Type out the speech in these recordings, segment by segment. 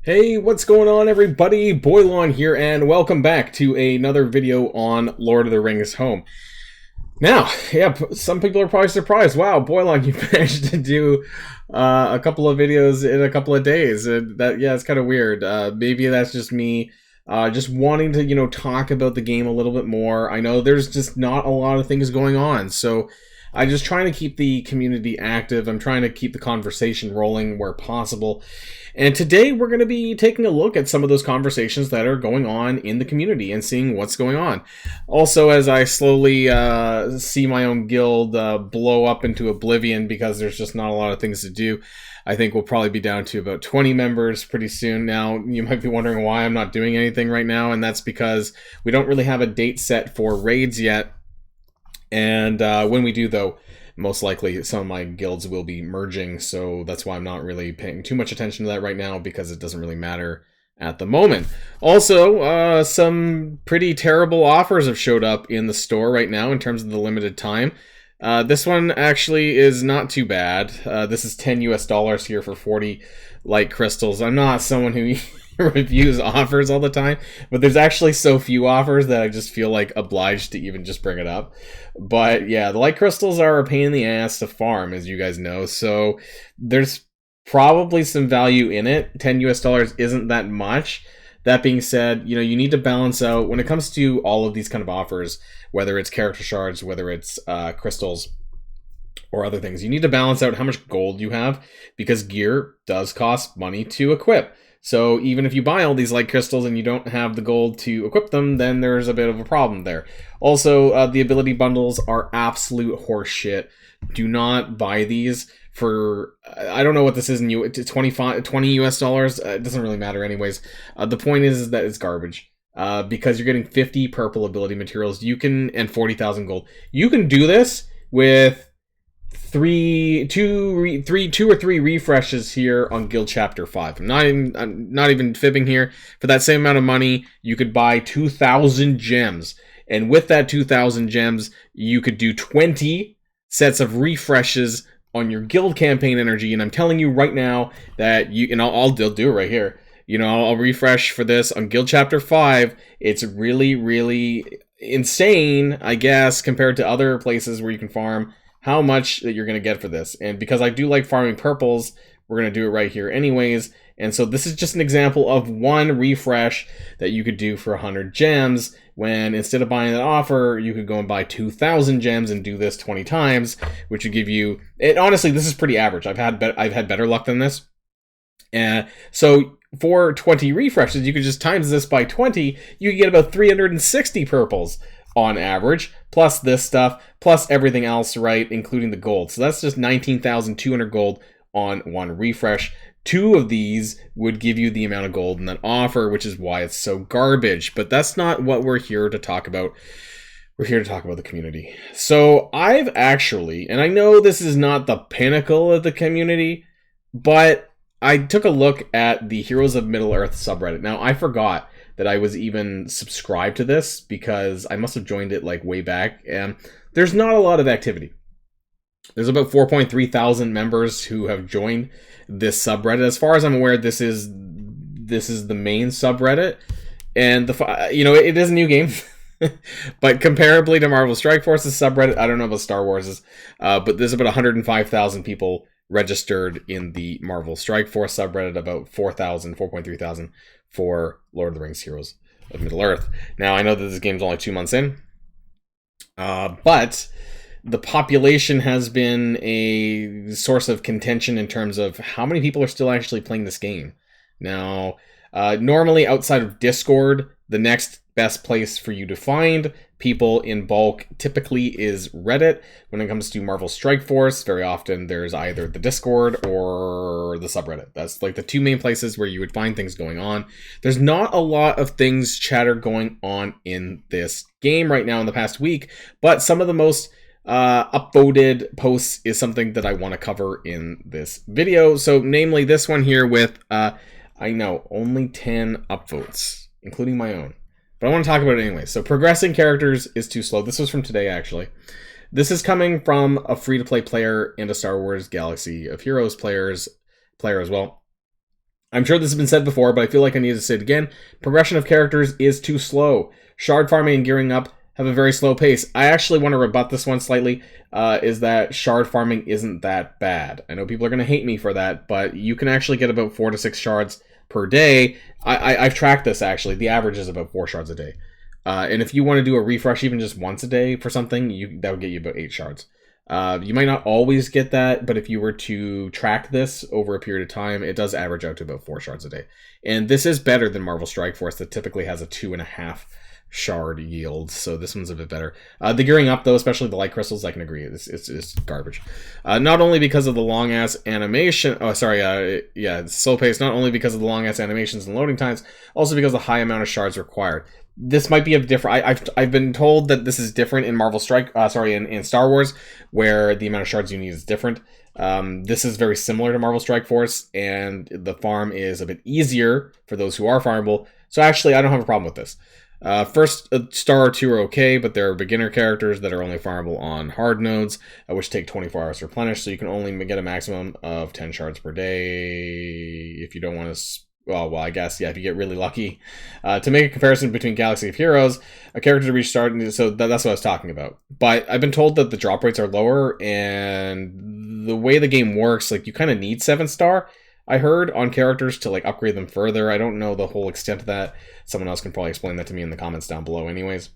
Hey, what's going on everybody? Boilon here and welcome back to another video on Lord of the Rings Home. Now, yeah, some people are probably surprised. Wow, Boilon, you managed to do a couple of videos in a couple of days. Yeah, it's kind of weird. Maybe that's just me just wanting to, talk about the game a little bit more. I know there's just not a lot of things going on, so I'm just trying to keep the community active. I'm trying to keep the conversation rolling where possible. And today we're going to be taking a look at some of those conversations that are going on in the community and seeing what's going on. Also, as I slowly see my own guild blow up into oblivion because there's just not a lot of things to do, I think we'll probably be down to about 20 members pretty soon. Now, you might be wondering why I'm not doing anything right now, and that's because we don't really have a date set for raids yet. And when we do, though, most likely some of my guilds will be merging, so that's why I'm not really paying too much attention to that right now, because it doesn't really matter at the moment. Also, some pretty terrible offers have showed up in the store right now in terms of the limited time. This one actually is not too bad. This is $10 here for 40 light crystals. I'm not someone who reviews offers all the time, but there's actually so few offers that I just feel like obliged to even just bring it up. But yeah, the light crystals are a pain in the ass to farm, as you guys know, so there's probably some value in it. $10 isn't that much. That being said, you need to balance out when it comes to all of these kind of offers, whether it's character shards, whether it's crystals or other things. You need to balance out how much gold you have, because gear does cost money to equip. So even if you buy all these light crystals and you don't have the gold to equip them, then there's a bit of a problem there. Also, the ability bundles are absolute horseshit. Do not buy these for, I don't know what this is in $20 US. It doesn't really matter anyways. The point is that it's garbage. Because you're getting 50 purple ability materials, and 40,000 gold. You can do this with two or three refreshes here on Guild Chapter 5. I'm not even fibbing here. For that same amount of money, you could buy 2,000 gems. And with that 2,000 gems, you could do 20 sets of refreshes on your guild campaign energy. And I'm telling you right now that I'll do it right here. I'll refresh for this on Guild Chapter 5. It's really, really insane, I guess, compared to other places where you can farm, how much that you're going to get for this. And because I do like farming purples, we're going to do it right here anyways. And so this is just an example of one refresh that you could do for 100 gems, when instead of buying that offer, you could go and buy 2,000 gems and do this 20 times, which would give you, and honestly, this is pretty average. I've had better luck than this. So for 20 refreshes, you could just times this by 20, you could get about 360 purples on average, plus this stuff, plus everything else, right, including the gold. So that's just 19,200 gold on one refresh. Two of these would give you the amount of gold in that offer, which is why it's so garbage. But that's not what we're here to talk about. We're here to talk about the community. So I've actually, and I know this is not the pinnacle of the community, but I took a look at the Heroes of Middle-earth subreddit. Now, I forgot that I was even subscribed to this, because I must have joined it like way back, and there's not a lot of activity. There's about 4.3 thousand members who have joined this subreddit. As far as I'm aware, this is the main subreddit, and it is a new game. But comparably to Marvel Strike Force's subreddit, I don't know about Star Wars's, but there's about 105,000 people registered in the Marvel Strike Force subreddit, about 4.3 thousand for Lord of the Rings Heroes of Middle-earth. Now, I know that this game's only 2 months in, but the population has been a source of contention in terms of how many people are still actually playing this game. Now, normally outside of Discord, the next best place for you to find people in bulk typically is Reddit. When it comes to Marvel Strike Force, very often there's either the Discord or the subreddit. That's like the two main places where you would find things going on. There's not a lot of chatter going on in this game right now in the past week, but some of the most upvoted posts is something that I want to cover in this video. So namely this one here with, I know, only 10 upvotes, including my own. But I want to talk about it anyway. So progressing characters is too slow. This was from today, actually. This is coming from a free-to-play player and a Star Wars Galaxy of Heroes player as well. I'm sure this has been said before, but I feel like I need to say it again. Progression of characters is too slow. Shard farming and gearing up have a very slow pace. I actually want to rebut this one slightly, is that shard farming isn't that bad. I know people are going to hate me for that, but you can actually get about 4 to 6 shards per day. I've tracked this, actually. The average is about 4 shards a day. And if you want to do a refresh even just once a day for something, that would get you about 8 shards. You might not always get that, but if you were to track this over a period of time, it does average out to about 4 shards a day. And this is better than Marvel Strike Force that typically has a 2.5 shard yield, so this one's a bit better. The gearing up, though, especially the light crystals, I can agree, it's garbage. Not only because of the long-ass animation, slow pace, not only because of the long-ass animations and loading times, also because of the high amount of shards required. This might be a different. I've been told that this is different in in Star Wars, where the amount of shards you need is different. This is very similar to Marvel Strike Force, and the farm is a bit easier for those who are farmable. So actually, I don't have a problem with this. First, a star or 2 are okay, but there are beginner characters that are only farmable on hard nodes, which take 24 hours to replenish, so you can only get a maximum of 10 shards per day if you don't want to... Well, I guess, yeah, if you get really lucky. To make a comparison between Galaxy of Heroes, a character to reach start, so that's what I was talking about. But I've been told that the drop rates are lower, and the way the game works, like, you kind of need 7-star, I heard, on characters to, like, upgrade them further. I don't know the whole extent of that. Someone else can probably explain that to me in the comments down below anyways.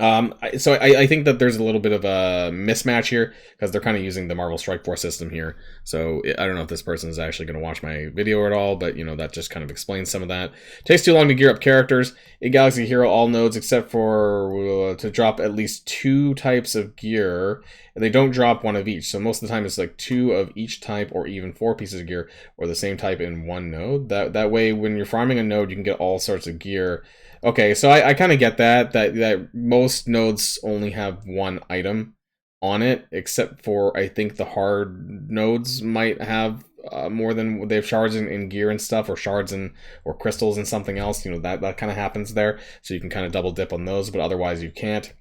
So I think that there's a little bit of a mismatch here, because they're kind of using the Marvel Strike Force system here. So I don't know if this person is actually going to watch my video at all, but, you know, that just kind of explains some of that. It takes too long to gear up characters. In Galaxy Hero, all nodes except for to drop at least 2 types of gear, and they don't drop 1 of each. So most of the time it's like 2 of each type, or even 4 pieces of gear, or the same type in 1 node. That way, when you're farming a node, you can get all sorts of gear. Okay, so I kind of get that most nodes only have 1 item on it, except for, I think, the hard nodes might have more than... They have shards in gear and stuff, or shards or crystals and something else. You know, that kind of happens there, so you can kind of double dip on those, but otherwise you can't.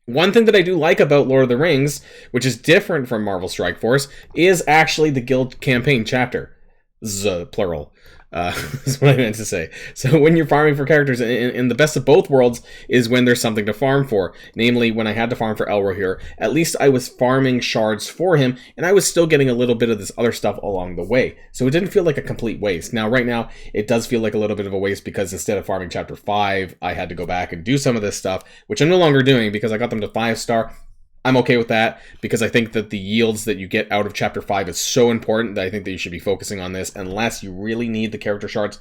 One thing that I do like about Lord of the Rings, which is different from Marvel Strike Force, is actually the guild campaign chapter. Plural. That's what I meant to say. So when you're farming for characters, in the best of both worlds is when there's something to farm for. Namely, when I had to farm for Elro here, at least I was farming shards for him, and I was still getting a little bit of this other stuff along the way. So it didn't feel like a complete waste. Now, right now, it does feel like a little bit of a waste, because instead of farming Chapter 5, I had to go back and do some of this stuff, which I'm no longer doing because I got them to 5-star. I'm okay with that, because I think that the yields that you get out of Chapter 5 is so important that I think that you should be focusing on this, unless you really need the character shards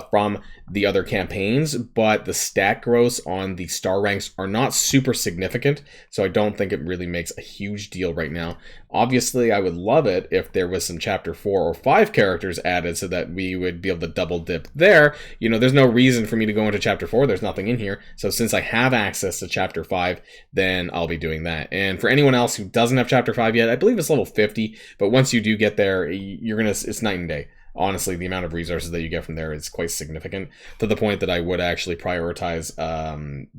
from the other campaigns. But the stat growths on the star ranks are not super significant, so I don't think it really makes a huge deal right now. Obviously, I would love it if there was some Chapter 4 or 5 characters added, so that we would be able to double dip there. You know, there's no reason for me to go into Chapter 4. There's nothing in here. So since I have access to Chapter 5, then I'll be doing that. And for anyone else who doesn't have Chapter 5 yet, I believe it's level 50, but once you do get there, it's night and day. Honestly, the amount of resources that you get from there is quite significant, to the point that I would actually prioritize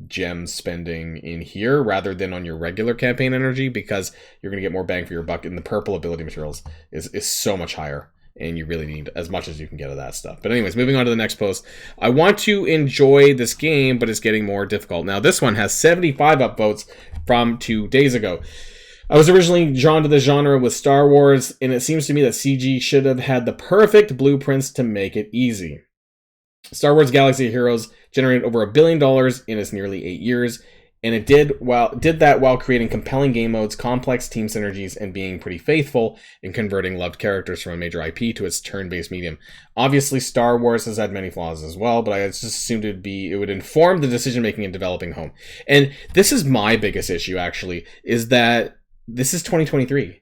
gem spending in here rather than on your regular campaign energy, because you're going to get more bang for your buck, and the purple ability materials is so much higher, and you really need as much as you can get of that stuff. But anyways, moving on to the next post. I want to enjoy this game, but it's getting more difficult. Now, this one has 75 upvotes from 2 days ago. I was originally drawn to the genre with Star Wars, and it seems to me that CG should have had the perfect blueprints to make it easy. Star Wars Galaxy of Heroes generated over $1 billion in its nearly 8 years, and it did that while creating compelling game modes, complex team synergies, and being pretty faithful in converting loved characters from a major IP to its turn-based medium. Obviously, Star Wars has had many flaws as well, but I just assumed it would inform the decision-making in developing home. And this is my biggest issue, actually, is that this is 2023.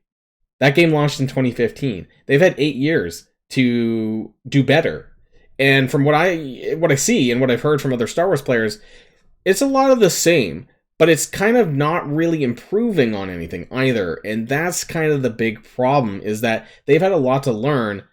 That game launched in 2015. They've had 8 years to do better. And from what I see and what I've heard from other Star Wars players, it's a lot of the same, but it's kind of not really improving on anything either. And that's kind of the big problem, is that they've had a lot to learn,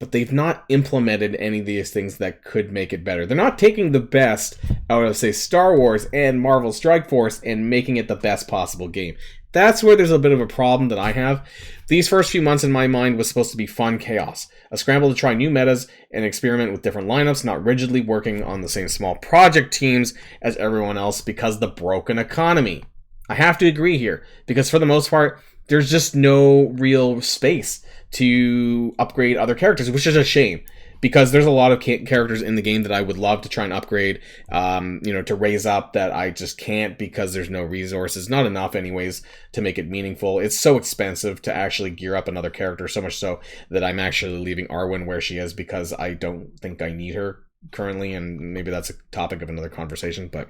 but they've not implemented any of these things that could make it better. They're not taking the best out of, say, Star Wars and Marvel Strike Force and making it the best possible game. That's where there's a bit of a problem that I have. These first few months in my mind was supposed to be fun chaos. A scramble to try new metas and experiment with different lineups, not rigidly working on the same small project teams as everyone else because the broken economy. I have to agree here, because for the most part, there's just no real space to upgrade other characters, which is a shame. Because there's a lot of characters in the game that I would love to try and upgrade, to raise up, that I just can't because there's no resources. Not enough anyways to make it meaningful. It's so expensive to actually gear up another character, so much so that I'm actually leaving Arwen where she is because I don't think I need her currently, and maybe that's a topic of another conversation, but...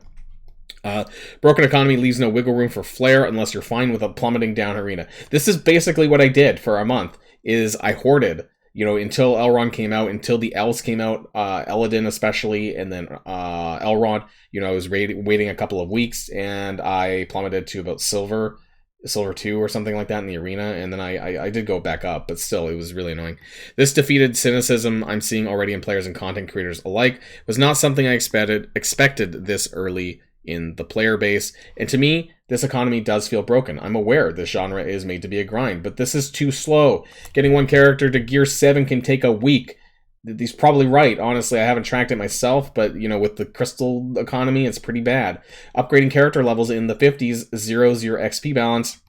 broken economy leaves no wiggle room for flair unless you're fine with a plummeting down arena. This is basically what I did for a month, is I hoarded... until Elrond came out, until the elves came out, Eladin especially, and then Elrond, I was waiting a couple of weeks, and I plummeted to about Silver 2 or something like that in the arena, and then I did go back up, but still, it was really annoying. This defeated cynicism I'm seeing already in players and content creators alike was not something I expected this early in the player base, and to me, this economy does feel broken. I'm aware this genre is made to be a grind, but this is too slow. Getting one character to Gear 7 can take a week. He's probably right. Honestly, I haven't tracked it myself, but, with the crystal economy, it's pretty bad. Upgrading character levels in the 50s, 0 XP balance.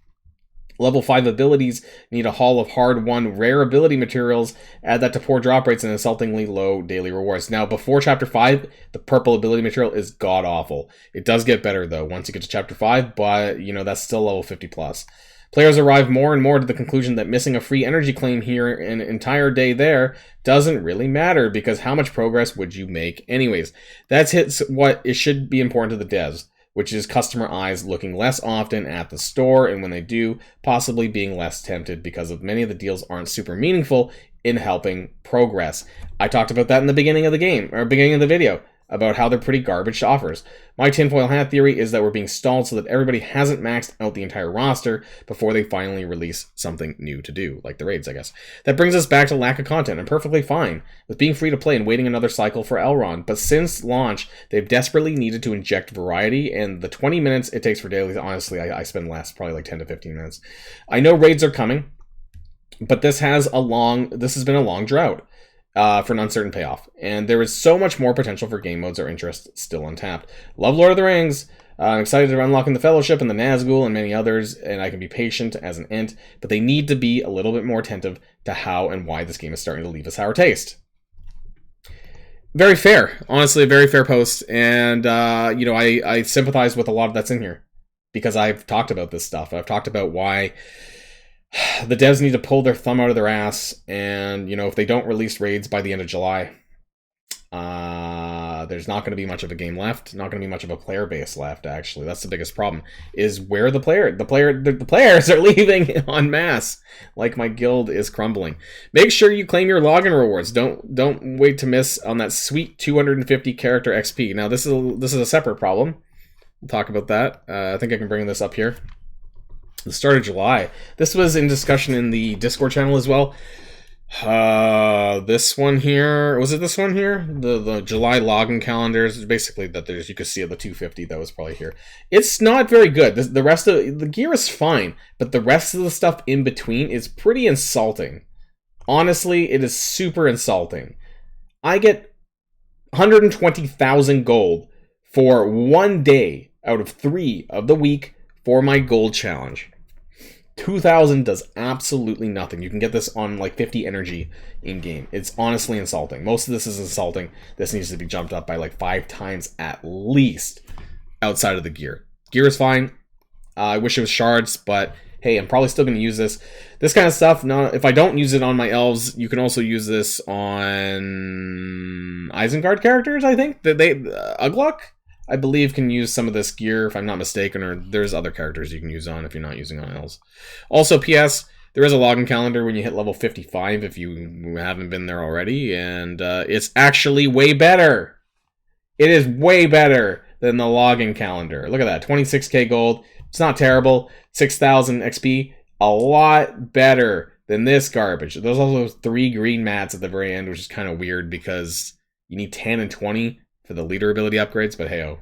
Level 5 abilities need a haul of hard-won rare ability materials. Add that to poor drop rates and insultingly low daily rewards. Now, before Chapter 5, the purple ability material is god-awful. It does get better, though, once you get to Chapter 5, but, that's still level 50+. Players arrive more and more to the conclusion that missing a free energy claim here an entire day there doesn't really matter, because how much progress would you make anyways? That hits what it should be important to the devs, which is customer eyes looking less often at the store, and when they do, possibly being less tempted because of many of the deals aren't super meaningful in helping progress. I talked about that in the beginning of the game, or beginning of the video, about how they're pretty garbage offers. My tinfoil hat theory is that we're being stalled so that everybody hasn't maxed out the entire roster before they finally release something new to do, like the raids, I guess. That brings us back to lack of content. I'm perfectly fine with being free to play and waiting another cycle for Elrond, but since launch, they've desperately needed to inject variety, and the 20 minutes it takes for dailies, honestly, I spend less, probably like 10 to 15 minutes. I know raids are coming, but this has been a long drought. For an uncertain payoff, and there is so much more potential for game modes or interest still untapped. Love Lord of the Rings. I'm excited to unlock the Fellowship and the Nazgul and many others, and I can be patient as an ent, but they need to be a little bit more attentive to how and why this game is starting to leave a sour taste. Very fair, honestly, a very fair post, and I sympathize with a lot of that's in here, because I've talked about this stuff. I've talked about why the devs need to pull their thumb out of their ass, and if they don't release raids by the end of July, there's not going to be much of a game left, not going to be much of a player base left. Actually, that's the biggest problem, is where the players are leaving en masse. Like, my guild is crumbling. Make sure you claim your login rewards. Don't wait to miss on that sweet 250 character XP. Now, this is a separate problem. We'll talk about that. I think I can bring this up here. The start of July. This was in discussion in the Discord channel as well. This one here, was it this one here? The July login calendars, basically that you could see at the 250 that was probably here. It's not very good. The rest of the gear is fine, but the rest of the stuff in between is pretty insulting. Honestly, it is super insulting. I get 120,000 gold for 1 day out of 3 of the week for my gold challenge. 2,000 does absolutely nothing. You can get this on like 50 energy in game. It's honestly insulting. Most of this is insulting. This needs to be jumped up by like 5 times at least outside of the gear. Gear is fine. I wish it was shards, but hey, I'm probably still going to use this. This kind of stuff, if I don't use it on my elves, you can also use this on Isengard characters, I think. Ugluk, I believe, can use some of this gear, if I'm not mistaken, or there's other characters you can use on if you're not using on elves. Also, P.S., there is a login calendar when you hit level 55 if you haven't been there already, and it's actually way better. It is way better than the login calendar. Look at that, 26k gold. It's not terrible. 6,000 XP, a lot better than this garbage. There's also 3 green mats at the very end, which is kind of weird because you need 10 and 20 for the leader ability upgrades, but hey-oh.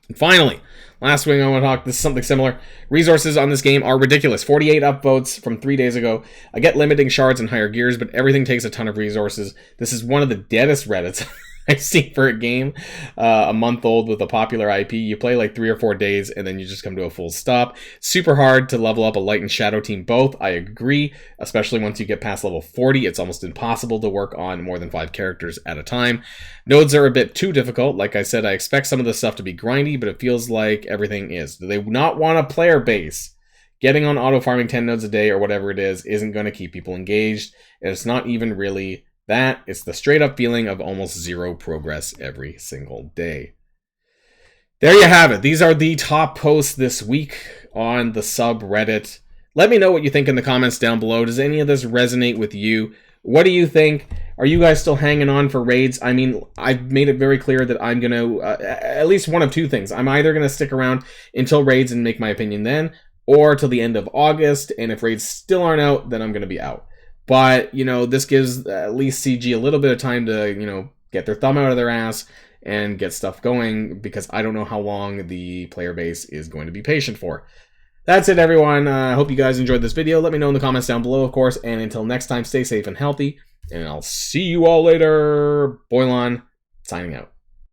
And finally, last thing I want to talk, this is something similar. Resources on this game are ridiculous. 48 upvotes from 3 days ago. I get limiting shards and higher gears, but everything takes a ton of resources. This is one of the deadest Reddits I've seen for a game. A month old with a popular IP. You play like 3 or 4 days, and then you just come to a full stop. Super hard to level up a light and shadow team both. I agree, especially once you get past level 40. It's almost impossible to work on more than 5 characters at a time. Nodes are a bit too difficult. Like I said, I expect some of this stuff to be grindy, but it feels like everything is. Do they not want a player base? Getting on auto farming 10 nodes a day or whatever it is isn't going to keep people engaged, and it's not even really that. It's the straight up feeling of almost zero progress every single day. There you have it. These are the top posts this week on the subreddit. Let me know what you think in the comments down below. Does any of this resonate with you? What do you think? Are you guys still hanging on for raids? I mean, I've made it very clear that I'm going to, at least one of two things. I'm either going to stick around until raids and make my opinion then, or till the end of August, and if raids still aren't out, then I'm going to be out. But, you know, this gives at least CG a little bit of time to, you know, get their thumb out of their ass and get stuff going, because I don't know how long the player base is going to be patient for. That's it, everyone. I hope you guys enjoyed this video. Let me know in the comments down below, of course. And until next time, stay safe and healthy. And I'll see you all later. Boilon, signing out.